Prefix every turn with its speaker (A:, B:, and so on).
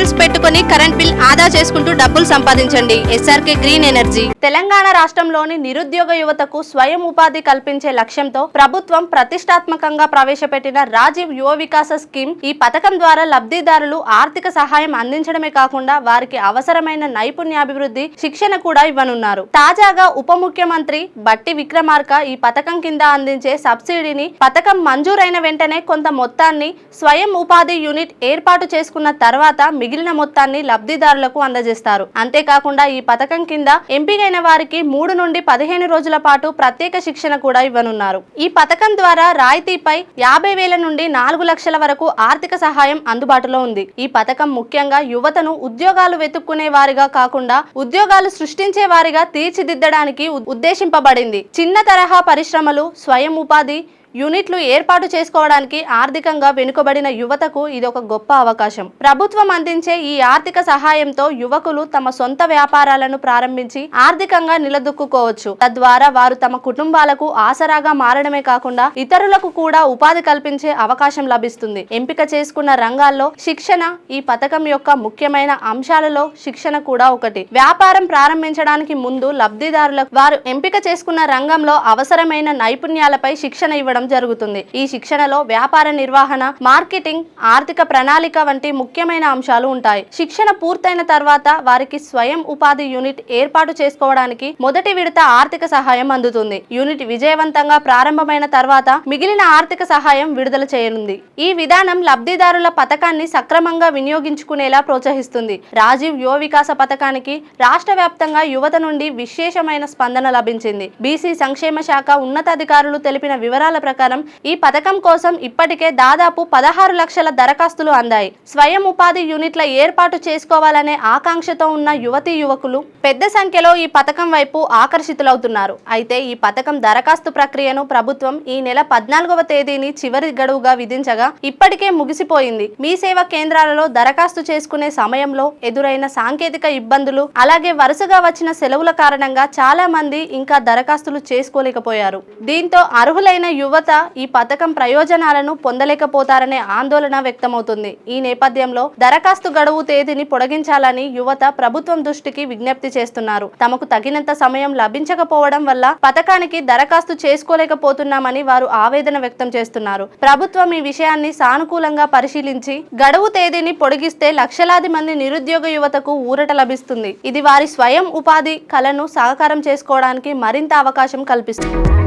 A: Panels పెట్టుకుని current bill ఆదా చేసుకుంటూ డబ్బులు సంపాదించండి. ఎస్ఆర్కే గ్రీన్ ఎనర్జీ. తెలంగాణ రాష్ట్రంలోని నిరుద్యోగ యువతకు స్వయం ఉపాధి కల్పించే లక్ష్యంతో ప్రభుత్వం ప్రతిష్టాత్మకంగా ప్రవేశపెట్టిన రాజీవ్ యువ వికాస స్కీమ్. ఈ పథకం ద్వారా లబ్ధిదారులు ఆర్థిక సహాయం అందించడమే కాకుండా వారికి అవసరమైన నైపుణ్యాభివృద్ధి శిక్షణ కూడా ఇవ్వనున్నారు. తాజాగా ఉప ముఖ్యమంత్రి బట్టి విక్రమార్క ఈ పథకం కింద అందించే సబ్సిడీని పథకం మంజూరైన వెంటనే కొంత మొత్తాన్ని స్వయం ఉపాధి యూనిట్ ఏర్పాటు చేసుకున్న తర్వాత మిగిలిన మొత్తాన్ని లబ్ధిదారులకు అందజేస్తారు. అంతేకాకుండా ఈ పథకం కింద ఎంపికైన వారికి 3 నుండి 15 రోజుల పాటు ప్రత్యేక శిక్షణ కూడా ఇవ్వనున్నారు. ఈ పథకం ద్వారా రాయితీపై 50,000 నుండి 4 లక్షల వరకు ఆర్థిక సహాయం అందుబాటులో ఉంది. ఈ పథకం ముఖ్యంగా యువతను ఉద్యోగాలు వెతుక్కునే వారిగా కాకుండా ఉద్యోగాలు సృష్టించే వారిగా తీర్చిదిద్దడానికి ఉద్దేశింపబడింది. చిన్న తరహా పరిశ్రమలు, స్వయం ఉపాధి యూనిట్లు ఏర్పాటు చేసుకోవడానికి ఆర్థికంగా వెనుకబడిన యువతకు ఇదొక గొప్ప అవకాశం. ప్రభుత్వం అందించే ఈ ఆర్థిక సహాయంతో యువకులు తమ సొంత వ్యాపారాలను ప్రారంభించి ఆర్థికంగా నిలదొక్కుకోవచ్చు. తద్వారా వారు తమ కుటుంబాలకు ఆసరాగా మారడమే కాకుండా ఇతరులకు కూడా ఉపాధి కల్పించే అవకాశం లభిస్తుంది. ఎంపిక చేసుకున్న రంగాల్లో శిక్షణ ఈ పథకం యొక్క ముఖ్యమైన అంశాలలో శిక్షణ కూడా ఒకటి. వ్యాపారం ప్రారంభించడానికి ముందు లబ్ధిదారులకు వారు ఎంపిక చేసుకున్న రంగంలో అవసరమైన నైపుణ్యాలపై శిక్షణ ఇవ్వడం జరుగుతుంది. ఈ శిక్షణలో వ్యాపార నిర్వహణ, మార్కెటింగ్, ఆర్థిక ప్రణాళిక వంటి ముఖ్యమైన అంశాలు ఉంటాయి. శిక్షణ పూర్తయిన తర్వాత వారికి స్వయం ఉపాధి యూనిట్ ఏర్పాటు చేసుకోవడానికి మొదటి విడత ఆర్థిక సహాయం అందుతుంది. యూనిట్ విజయవంతంగా ప్రారంభమైన తర్వాత మిగిలిన ఆర్థిక సహాయం విడుదల చేయనుంది. ఈ విధానం లబ్ధిదారుల పథకాన్ని సక్రమంగా వినియోగించుకునేలా ప్రోత్సహిస్తుంది. రాజీవ్ యువ వికాస పథకానికి రాష్ట్ర వ్యాప్తంగా యువత నుండి విశేషమైన స్పందన లభించింది. బీసీ సంక్షేమ శాఖ ఉన్నతాధికారులు తెలిపిన వివరాల ప్రకారం ఈ పథకం కోసం ఇప్పటికే దాదాపు 16 లక్షల దరఖాస్తులు అందాయి. స్వయం ఉపాధి యూనిట్ల ఏర్పాటు చేసుకోవాలనే ఆకాంక్షతో ఉన్న యువతీ యువకులు పెద్ద సంఖ్యలో ఈ పథకం వైపు ఆకర్షితులవుతున్నారు. అయితే ఈ పథకం దరఖాస్తు ప్రక్రియను ప్రభుత్వం ఈ నెల 14వ తేదీని చివరి గడువుగా విధించగా ఇప్పటికే ముగిసిపోయింది. మీ సేవా కేంద్రాలలో దరఖాస్తు చేసుకునే సమయంలో ఎదురైన సాంకేతిక ఇబ్బందులు, అలాగే వరుసగా వచ్చిన సెలవుల కారణంగా చాలా మంది ఇంకా దరఖాస్తులు చేసుకోలేకపోయారు. దీంతో అర్హులైన యువత ఈ పథకం ప్రయోజనాలను పొందలేకపోతారనే ఆందోళన వ్యక్తమవుతుంది. ఈ నేపథ్యంలో దరఖాస్తు గడువు తేదీని పొడిగించాలని యువత ప్రభుత్వం దృష్టికి విజ్ఞప్తి చేస్తున్నారు. తమకు తగినంత సమయం లభించకపోవడం వల్ల పథకానికి దరఖాస్తు చేసుకోలేకపోతున్నామని వారు ఆవేదన వ్యక్తం చేస్తున్నారు. ప్రభుత్వం ఈ విషయాన్ని సానుకూలంగా పరిశీలించి గడువు తేదీని పొడిగిస్తే లక్షలాది మంది నిరుద్యోగ యువతకు ఊరట లభిస్తుంది. ఇది వారి స్వయం ఉపాధి కళను సాకారం చేసుకోవడానికి మరింత అవకాశం కల్పిస్తుంది.